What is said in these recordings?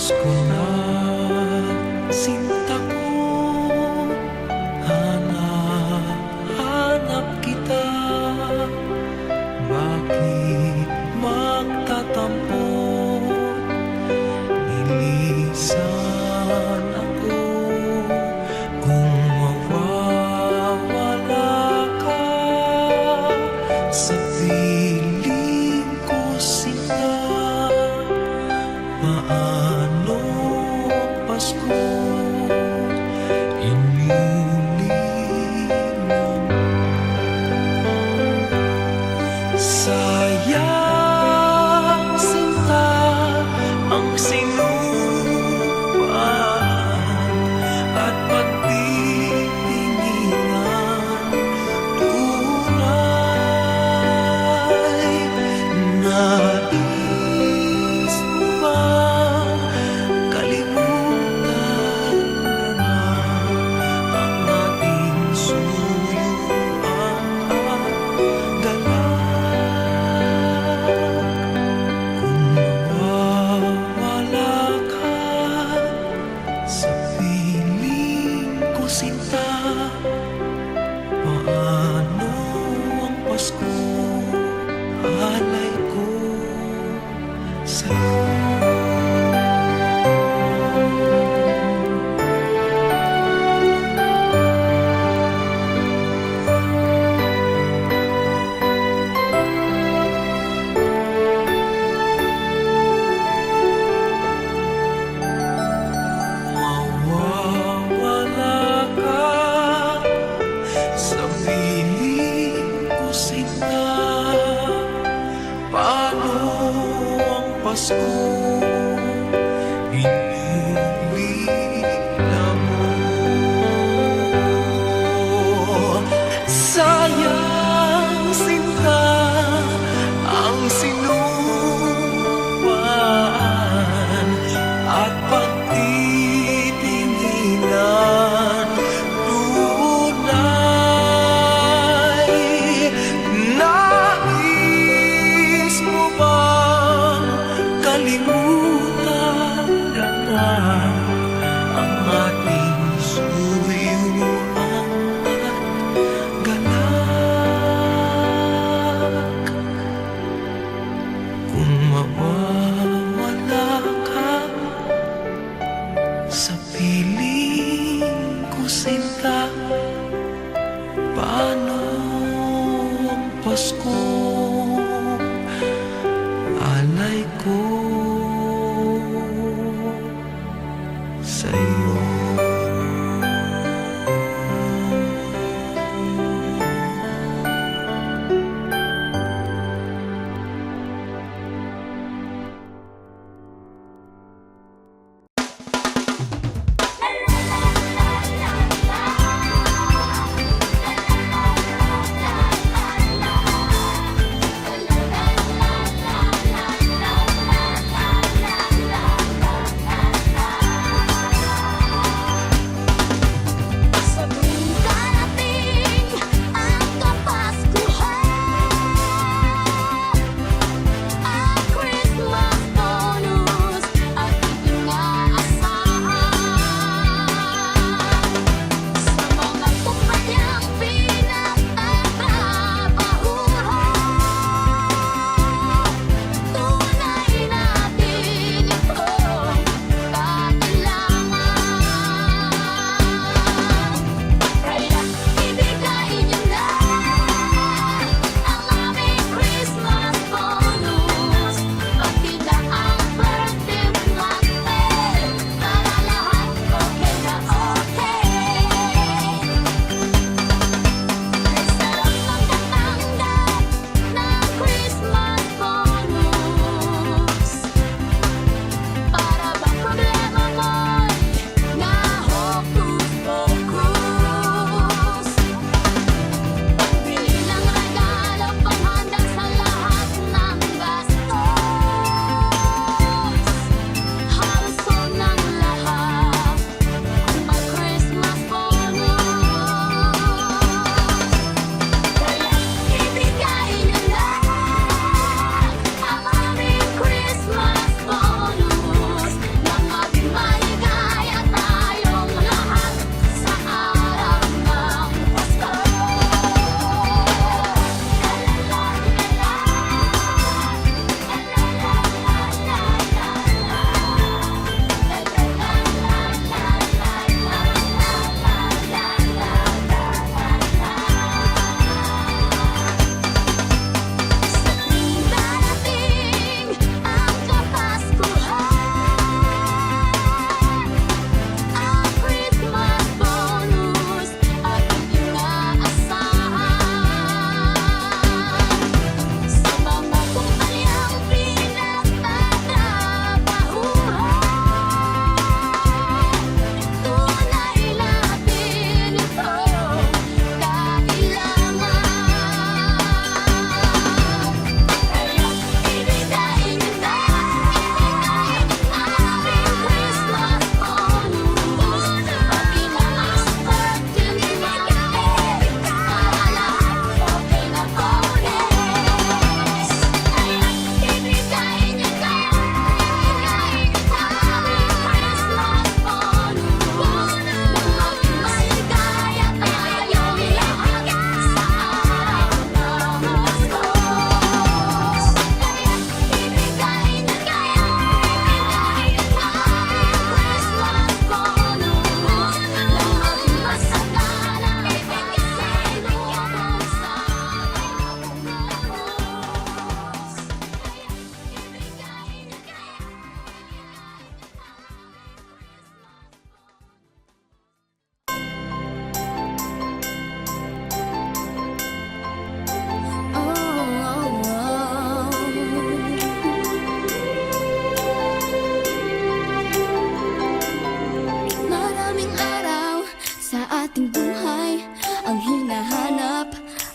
Pasko na, sinta ko, hanap kita. Bakit magtatampo, nilisan ako? Kung mawawala ka sa piling ko, sinta, paano Pasko inyulinan? Sayang, sinta, ang sinumpaan at pagtitinginan. Tunay, nais mo bang kalimutan na ang ating suyuan at galak? Kung mawawala ka sa piling ko, sinta, paano ang Pasko? Alay ko sa'yo. Mawawala ka sa piling ko, sinta, paano ang Pasko inyulinan mo? Sayang, sinta, ang sinumpaan at pagtitinginan. Tunay, nais mo bang kalimutan na ang ating suyuan at galak? Kung mawawala ka sa piling ko, sinta, paano ang Pasko? Alay ko sa'yo.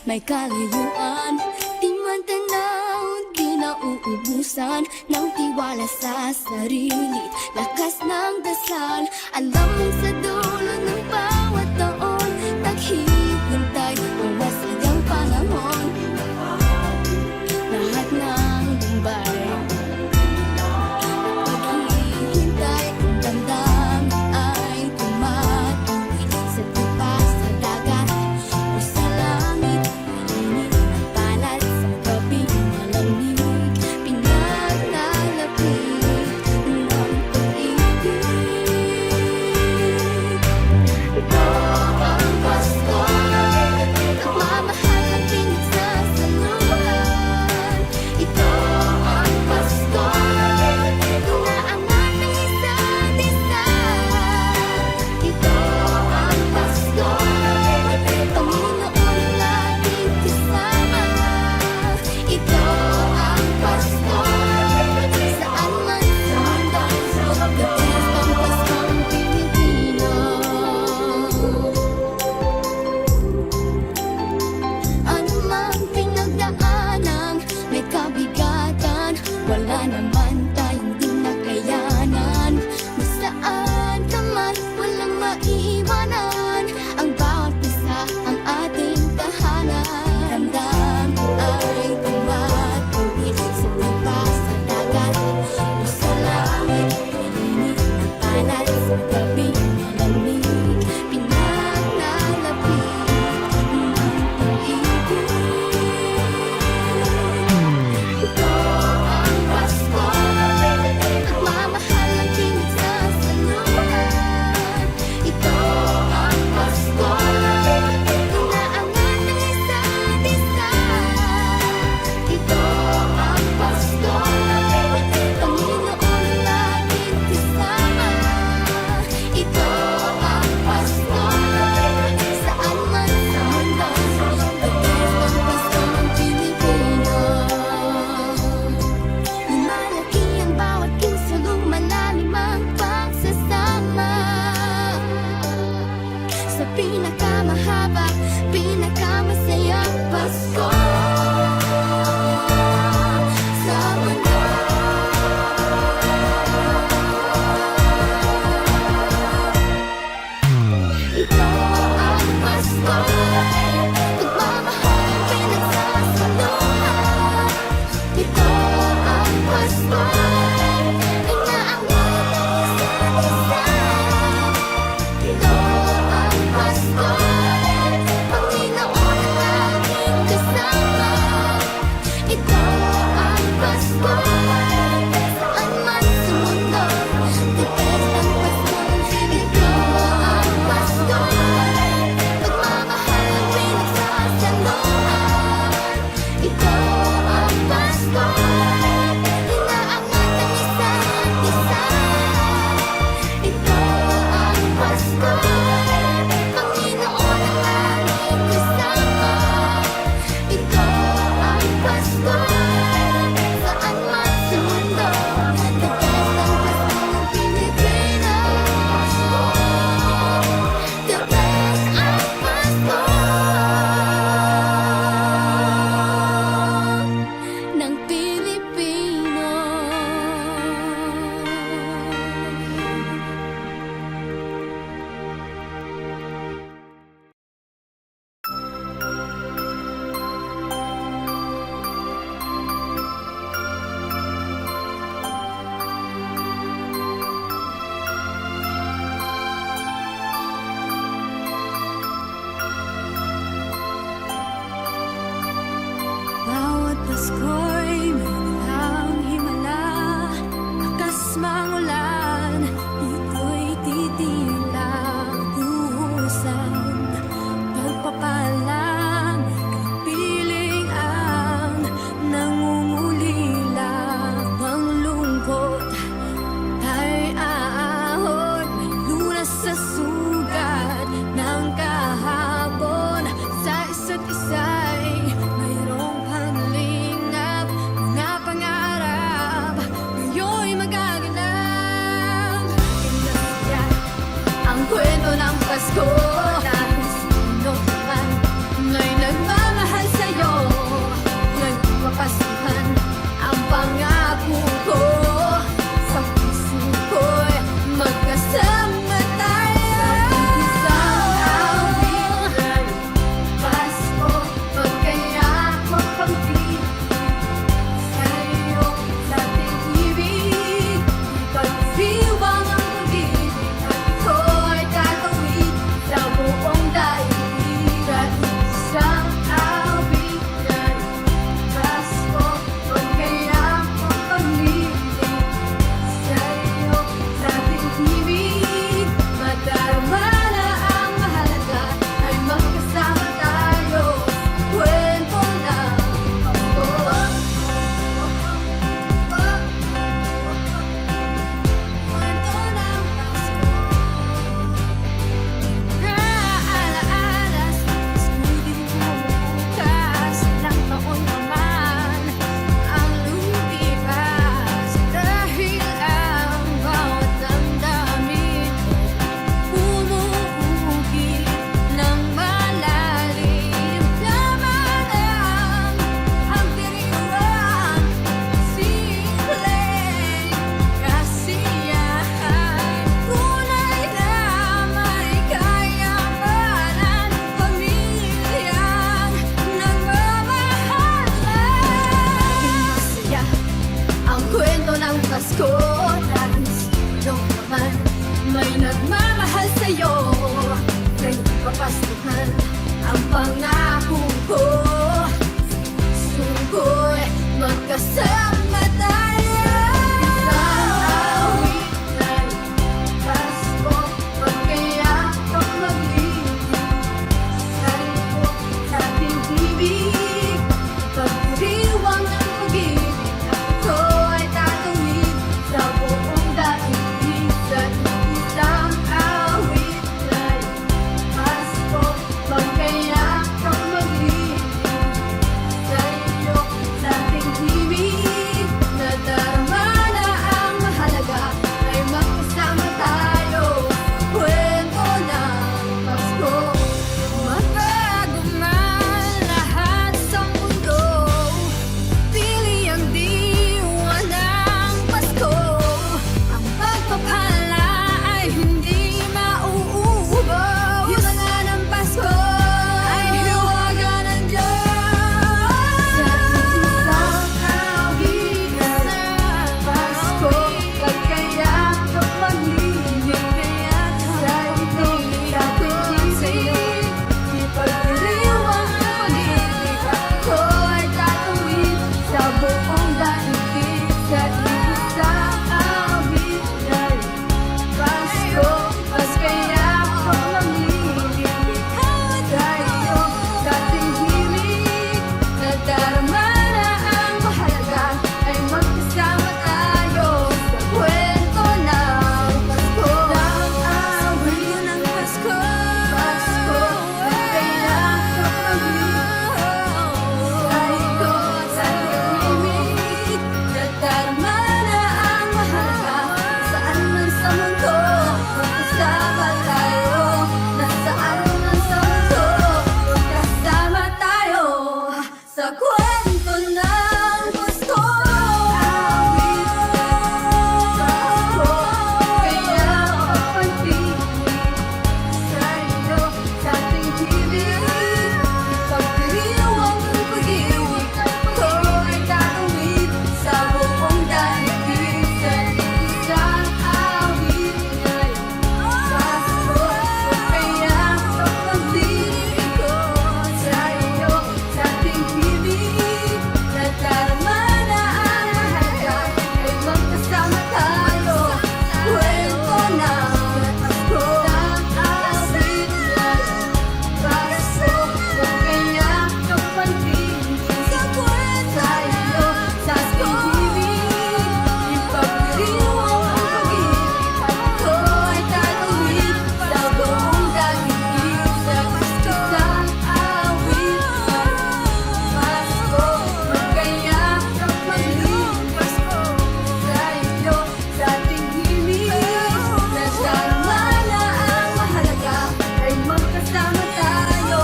may kalayuan. Di man tanaw, di nauubusan ng tiwala sa sarili, lakas ng dasal. Alam mong sa dulo ng bawat taon, naghihintay ang wasagang panahon. Lahat ng bumbay, paghihintay, ang damdamin ay tumatuwid sa tupa, sa dagat o sa langit. Init ng palad sa gabing malamig, pinaglalapit ng pag-ibig. Sa kwento ng Pasko. Kaya pag-ibig sa iyo, sa ating himig, pagdiriwang ng pag-ibig ko ay tatawid sa buong daigdig. Sa isang awit ay Pasko. Kaya pag-ibig ko sa iyo, sa ating himig, nadarama na ang mahalaga ay magkasama tayo. Kwento ng Pasko, awit ay Pasko. Kaya pag-ibig sa iyo, sa ating himig, ipagdiriwang ang pag-ibig ko ay tatawid sa buong daigdig. Sa isang awit ay Pasko. Kaya pag-ibig sa iyo, sa ating himig, nadarama na ang mahalaga ay magkasama tayo.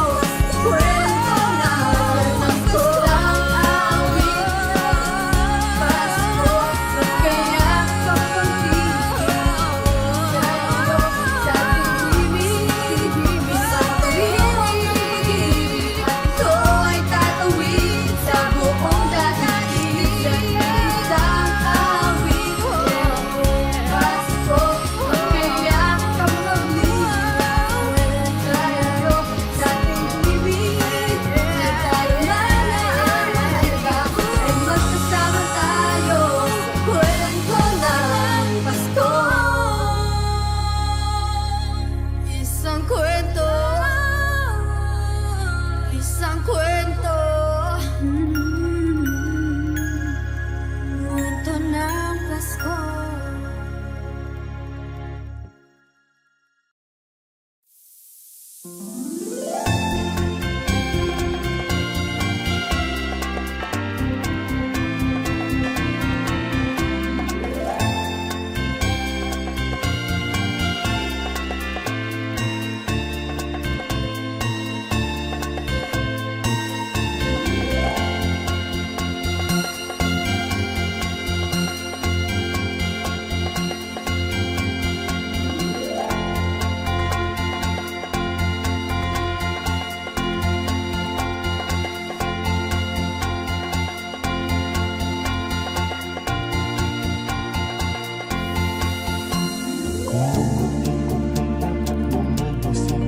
Kwento ng Pasko, awit Pasko. Kaya pag-ibig sa iyo, sa ating himig, ipagdiriwang ang pag-ibig ko ay tatawid sa buong daigdig. Sa isang awit Pasko. Kaya pag-ibig sa iyo, sa ating himig, nadarama na ang mahalaga ay magkasama tayo. Kwento ng Pasko. Isang kwento, isang kwento, kwento ng Pasko.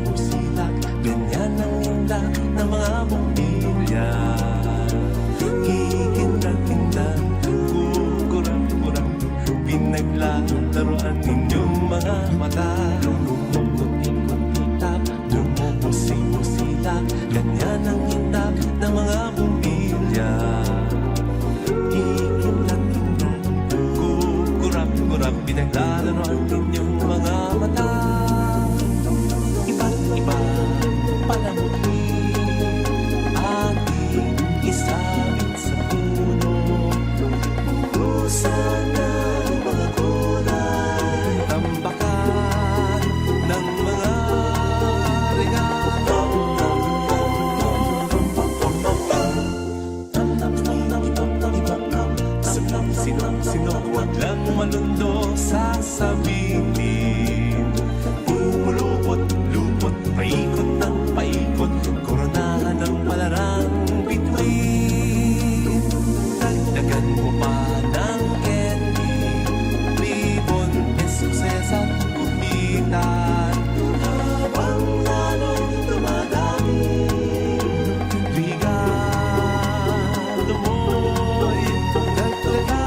Busita, ganyan ang inda ng mga bumilya. Hihindag-hindag, kukurang-kurang, pinaglalaroan ninyong mga mata. Ikot-ikot-ikot, busita, ganyan ang inda ng mga bumilya. Hihindag-hindag, kukurang-kurang, pinaglalaroan ninyong mga mata. Iba't iba palamuti ating isabit sa puno. Pusan ng mga kulay, tambakan ng mga regalo. Sino, wag lang malundo sasabihin. Umulupot-lupot, paikot ng paikot, koronahan ng palarang bituin. Dagdagan mo pa ng candy, ribbon, eskuses at gumitan. Habang lalong dumadami, regalo mo'y dagdagan.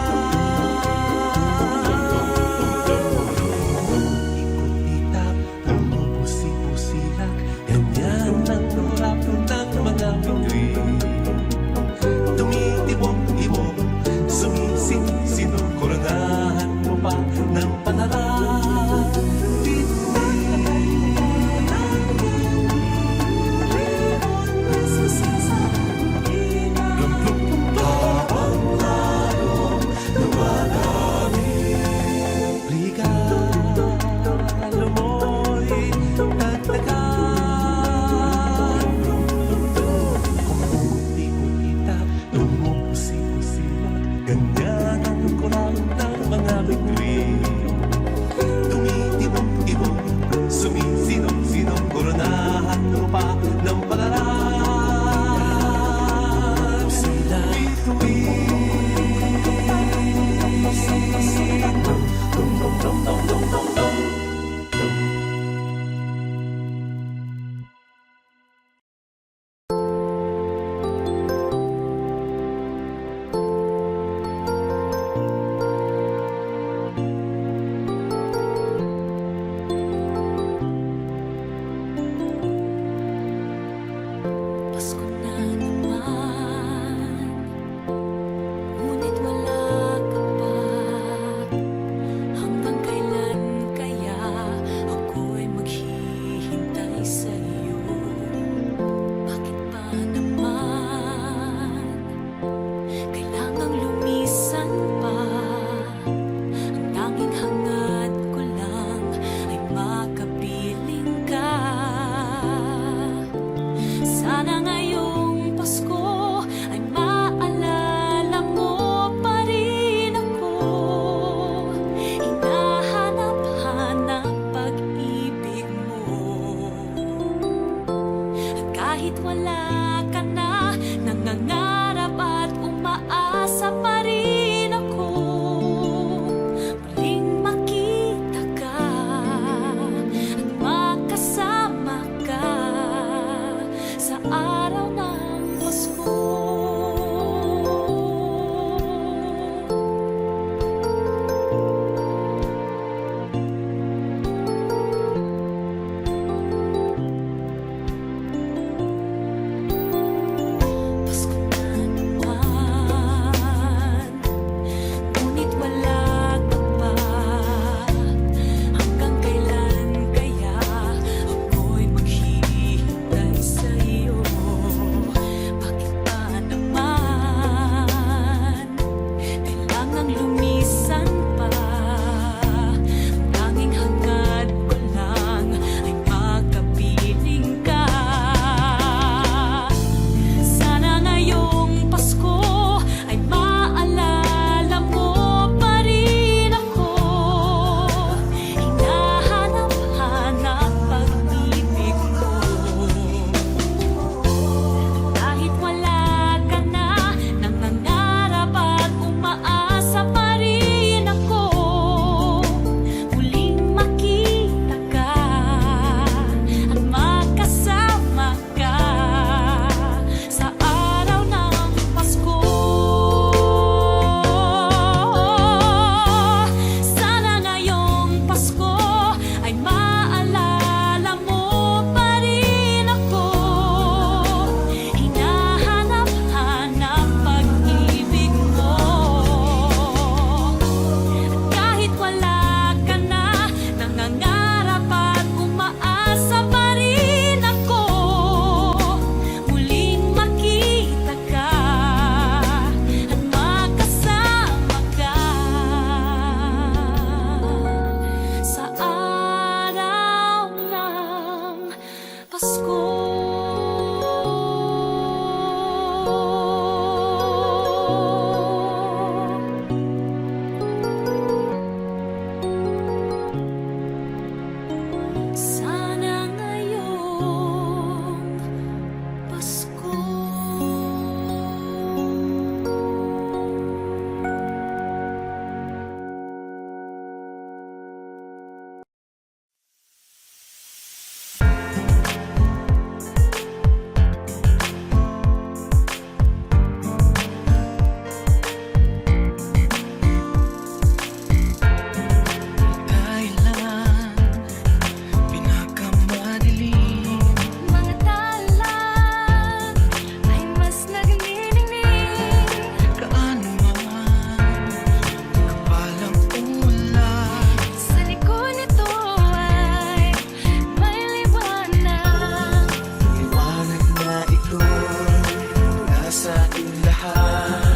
lahat.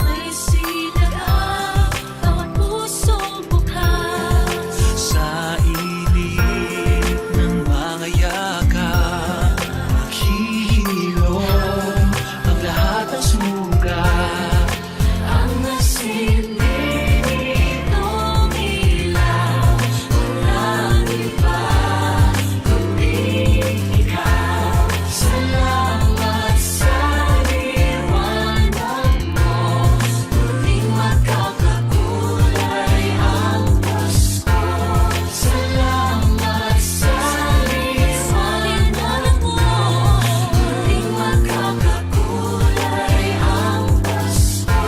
May sinag ang bawat pusong bukas. Sa init ng mga yakap, maghihilom ang lahat ng sugat. Ang nasilip nitong ilaw, walang iba kundi ikaw. Salamat sa liwanag mo, muling magkakakulay ang Pasko. Salamat sa liwanag mo, muling magkakakulay ang Pasko.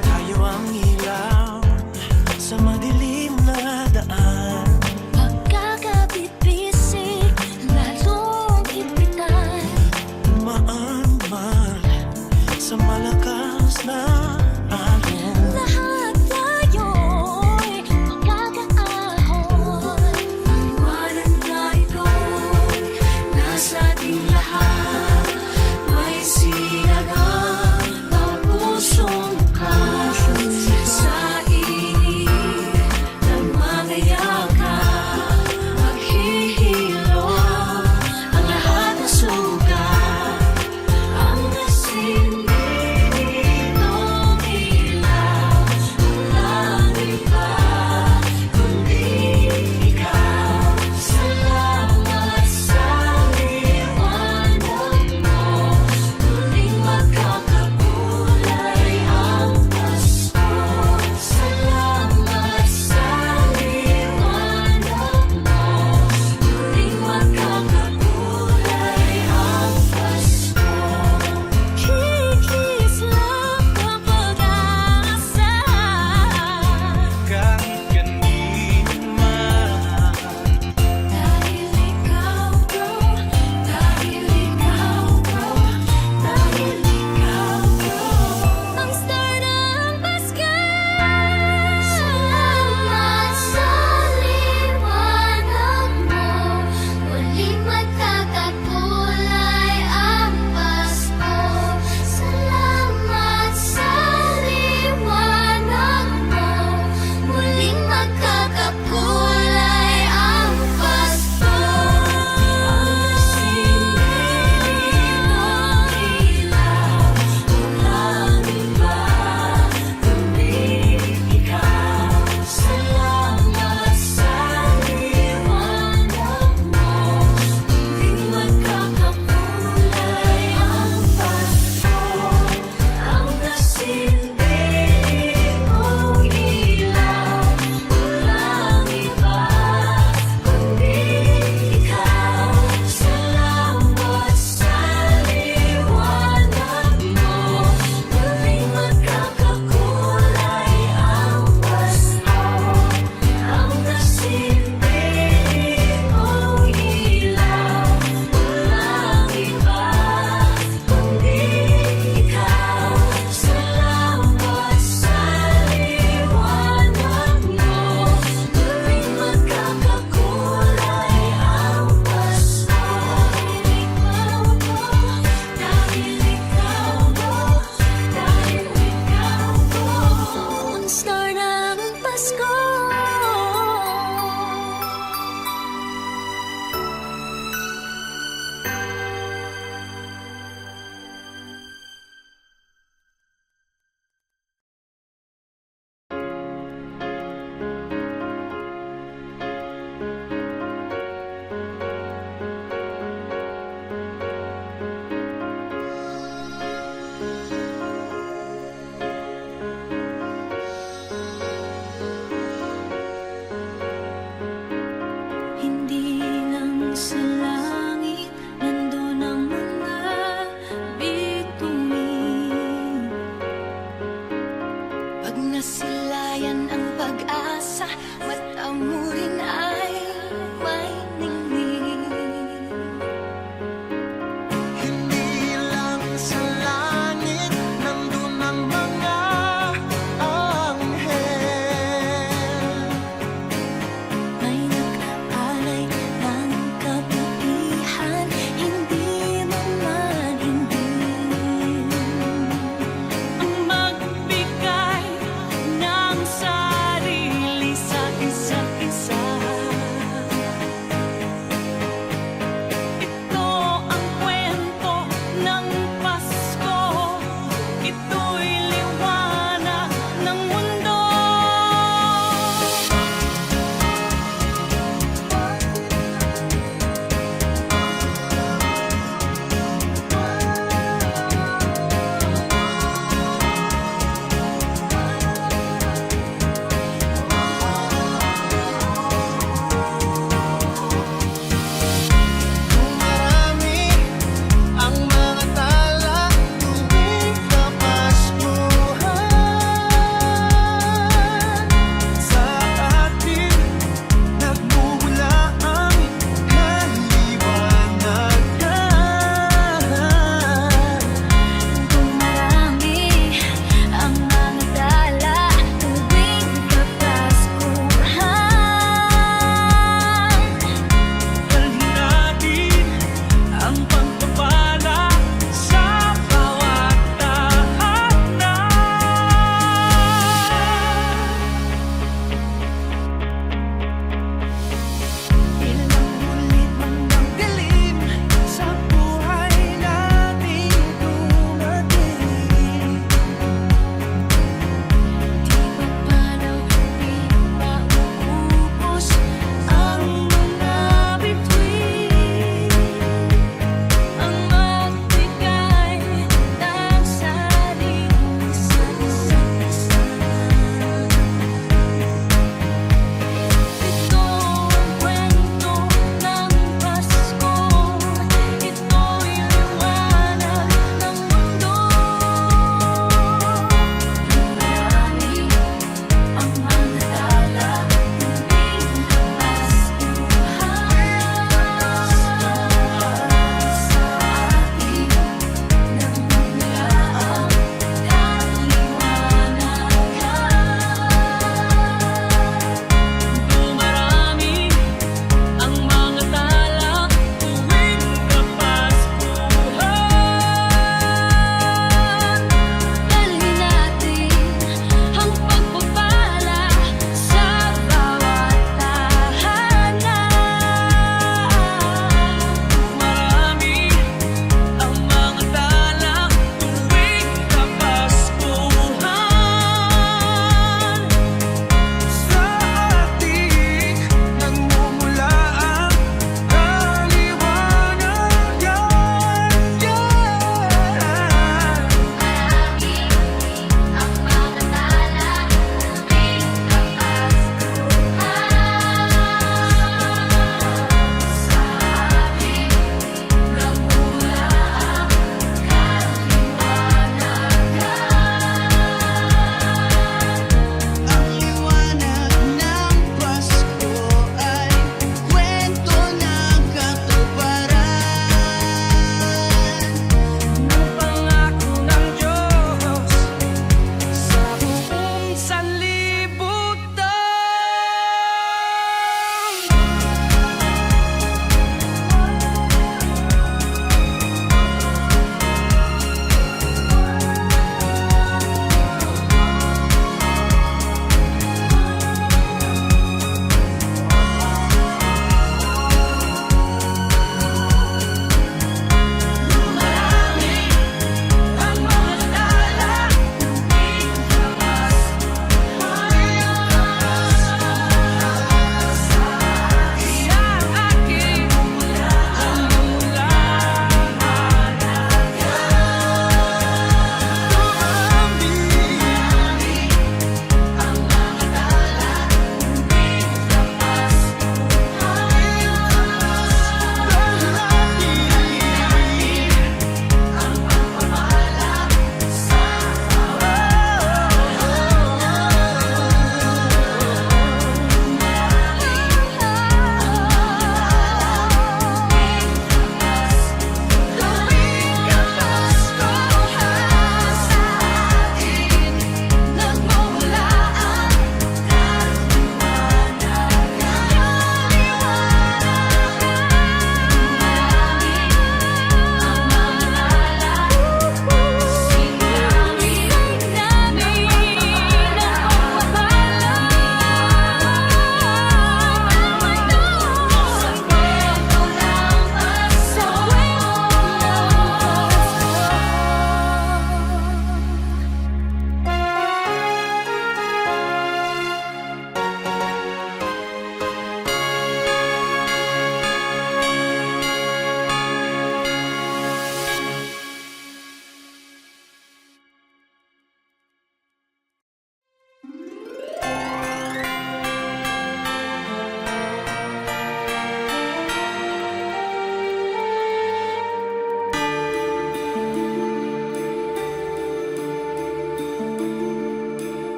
Tayo ang ilaw sa madilim na daan. Pagkakabit-bisig, lalong ipitan. Dumaan man sa malakas na alon. Lahat tayo'y magkakaahon. Ang liwanag na ito'y nasa ating lahat. May sinagang bawat pusong bukas. Sa init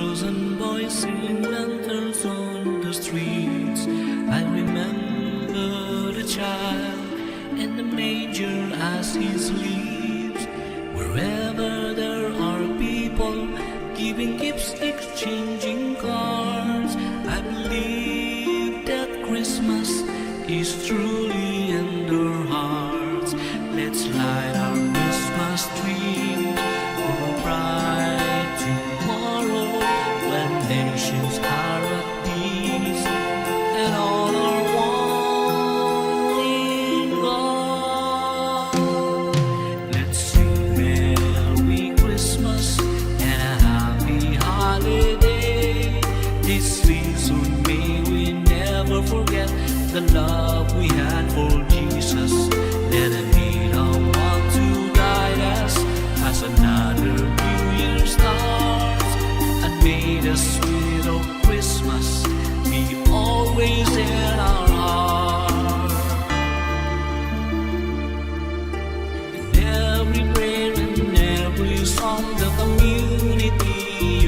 girls and boys singing lanterns on the streets. I remember the child in the manger as he sleeps. Wherever there are people giving gifts, exchanging cards, I believe that Christmas is truly in their hearts. Let's light our Christmas tree for a bright tomorrow, when nations are at peace and all are one in God. Let's sing Merry Christmas and a happy holiday. This season may we never forget the love we had for Jesus. Let him be the one to guide us as another New Year starts, and may the spirit of Christmas be always in our heart. In every prayer and every song, the community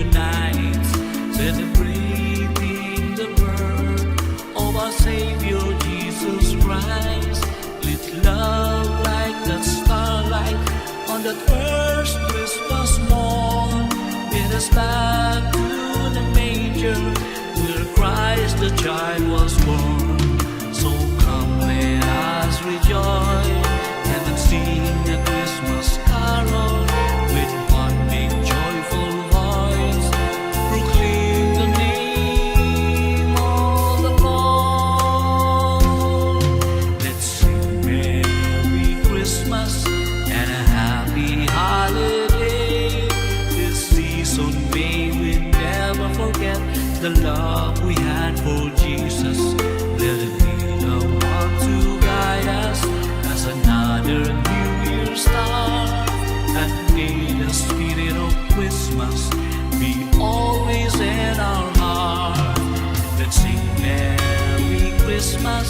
unites, celebrating the birth of our Savior Jesus Christ. Let love like that starlight on that first Christmas morn get us back to the manger where Christ the child was born. So come, let us rejoice and sing a Christmas carol with one big joyful voice, proclaim the name of the Lord. Let's sing Merry Christmas and a happy holiday. This season may we never forget the love we had for Jesus. Let him be the one to guide us as another New Year start, and may the spirit of Christmas be always in our heart. Let's sing Merry Christmas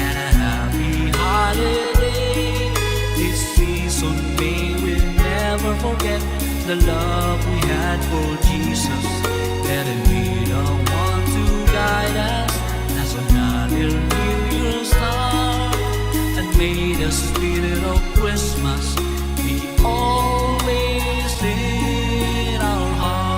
and a happy holiday. This season may we never forget the love we had for Jesus. Let him be the one to guide us as another New Year start, and may the spirit of Christmas be always in our heart.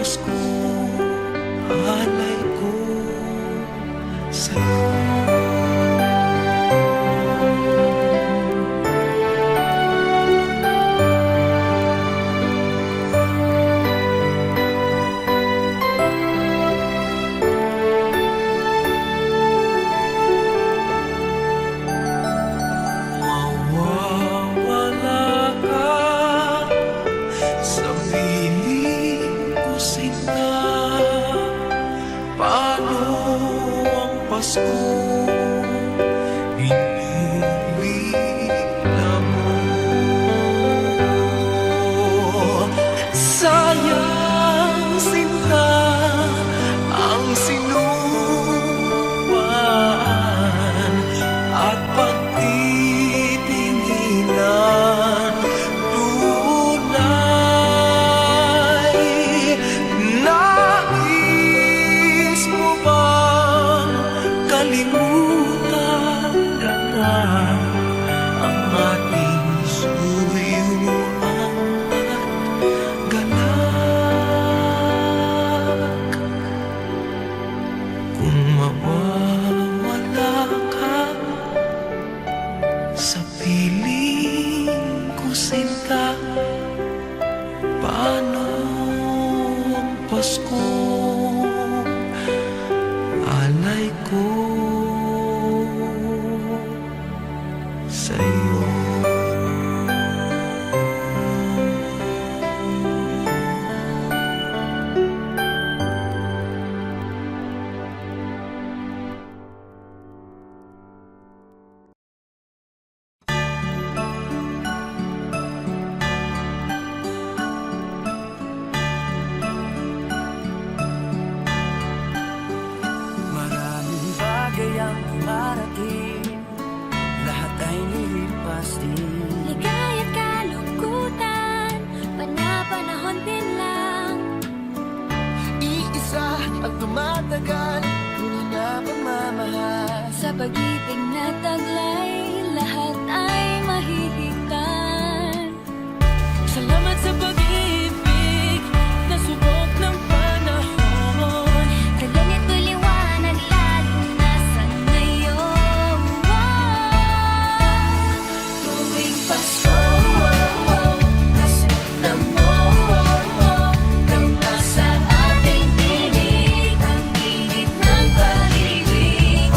Pasko, alay ko sa'yo. Mawawala ka sa piling ko, sinta. Paano ang Pasko inilila mo? Sayang, sinta, ang sinuman at pagtitinginan. Tunay, nais mo bang kalimutan ka na ang ating suyuan at galak? Kung mawawala ka sa piling ko, sinta, paano ang Pasko, alay ko sa'yo. Maraming bagay ang dumarating, lahat ay nilipas din. Ligaya't kalungkutan, panapanahon din lang. Iisa ang tumatagal, tunay na pagmamahal. Sa pag-ibig na taglay, lahat ay mahihigtan. Salamat sa pag-ibig na subok ng panahon. Kalangit ko'y liwanag, lalo na sa ngayon. Tuwing Pasko, kasi mo, ganda sa ating tinig, ang init ng pag-ibig.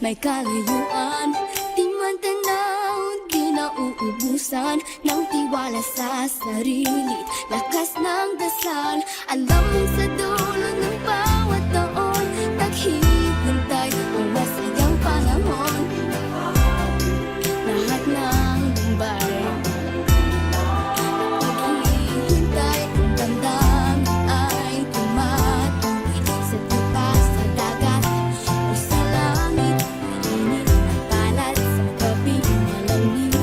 may kalayuan. Di man tanaw, di nauubusan ng tiwala sa sarili, lakas ng dasal. Alam mong sa dulo ng bawat taon, naghihintay ang masayang panahon. Lahat ng bumbay, naghihintay, ang damdamin ay tumatuwid sa tupa, sa dagat o sa langit. Init na kalat sa gabing malamig,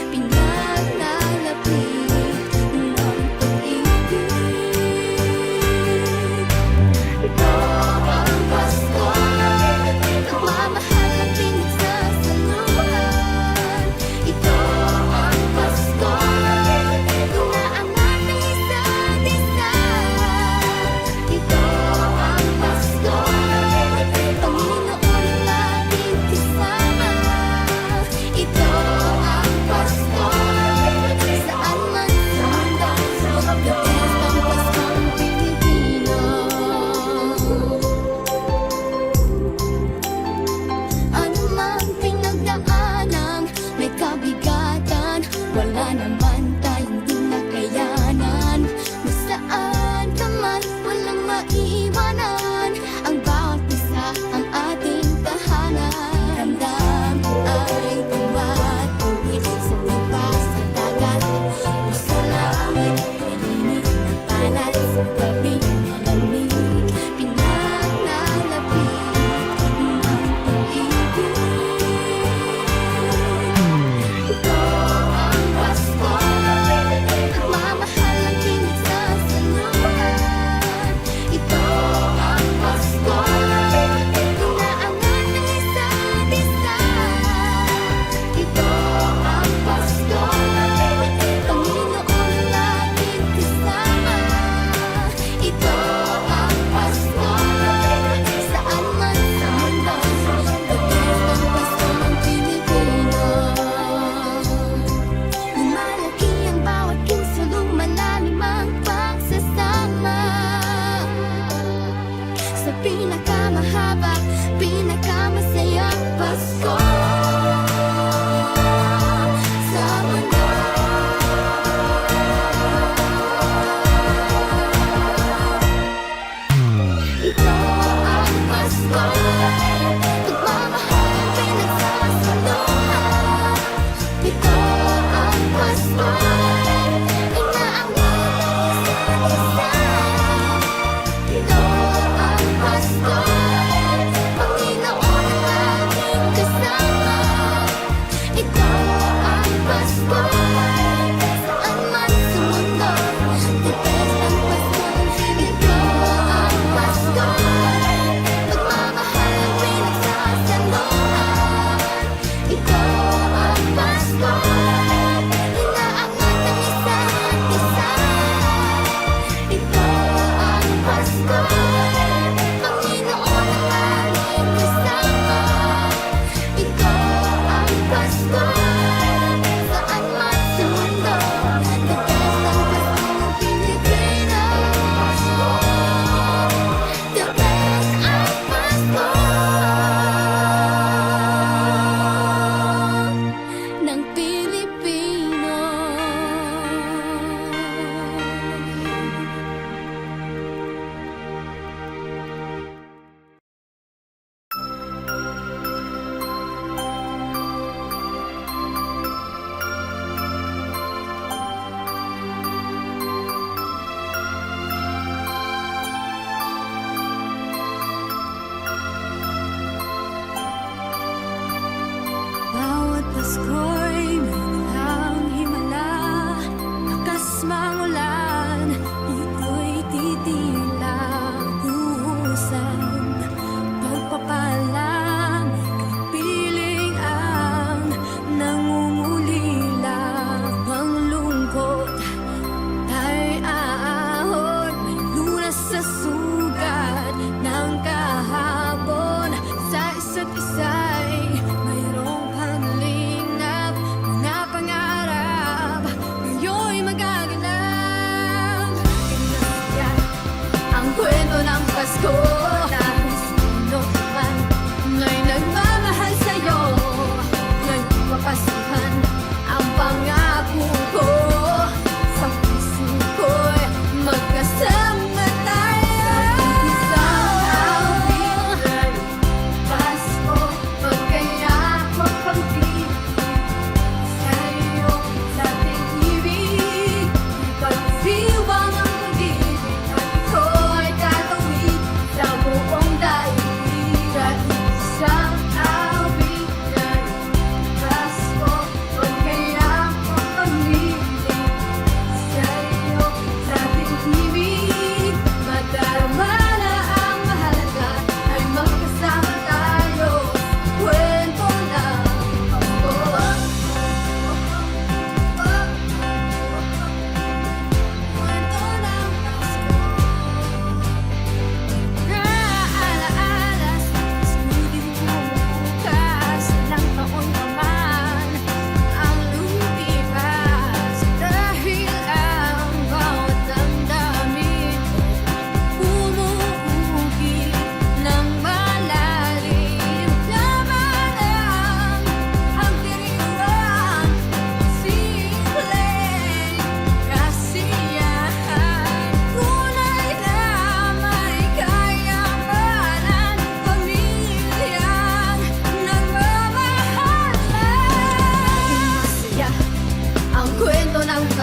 pinaglalapit ng pag-ibig. Ito ang Pasko, nagmamahal ang pinagsasaluhan. Ito ang Pasko, inaangat ng isa't isa. Ito ang Pasko, Panginoon ang ating kasama. Ito ang Pasko, saan man sa mundo, magdating ang Paskong Pilipino. Ano mang pinagdaanan, may kabigatan, wala naman tayong di nakayanan. Kung saan ka man, walang maiiwanan, ang bawat isa ang ating tahanan. Ramdam ay tumatuwid sa lupa, sa dagat o sa langit. Init na kalat sa gabing malamig, pinaglalapit ng pag-ibig. Ito ang Pasko, nagmamahal ang pinagsasaluhan. Ito ang Pasko, inaangat ng isa't isa. Ito ang Pasko, Panginoon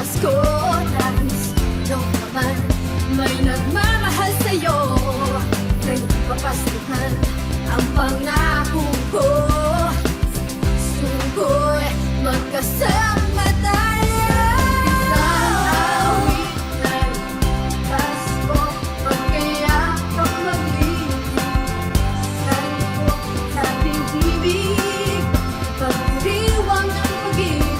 Pasko dahil sino ka man may nagmamahal sa'yo. Kaya papasukan ang pangako ko. Sungkoy magkasama tayo. Isang awit ng Pasko, pagkayakap magliligsan ko sa pag-ibig, pagdiriwang ng pag-ibig.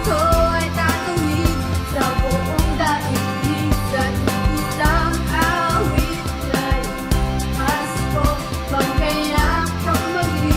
Ako ay tatawid sa buong daigdig sa isang awit ng Pasko, pagkayakap magliligsan.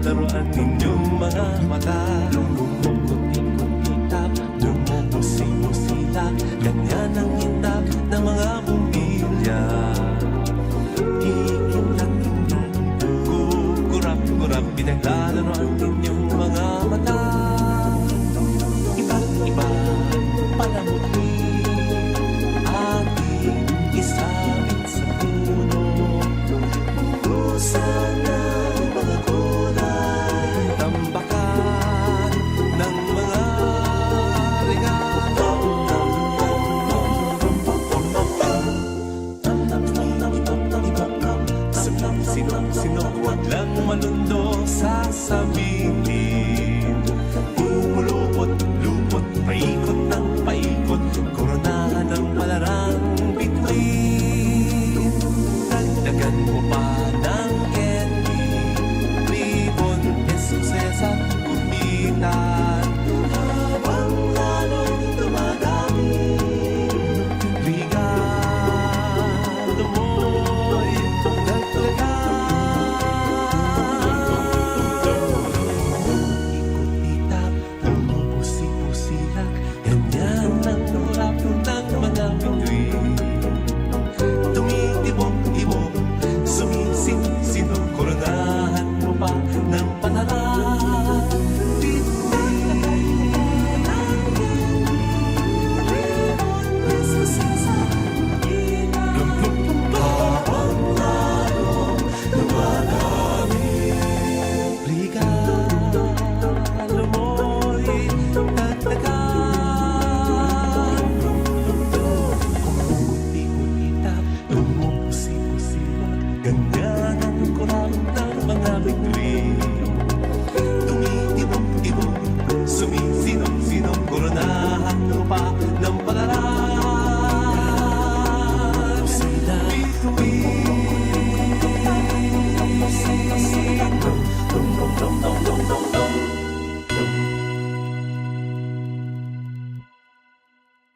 laruan ninyong mga mata. Kumukuti-kutitap, lumumusing-musita, ganyan ang hitap ng mga bumbilya. Ikinat-kinat, kukurap-kurap, pinaglalaroan ninyong mga mata. Iba't ibang palamuti, ating isabit sa puno. Busan ng mga kulay, tambakan ng mga regalo. Sino-sino, wag lang malundo sasabihin.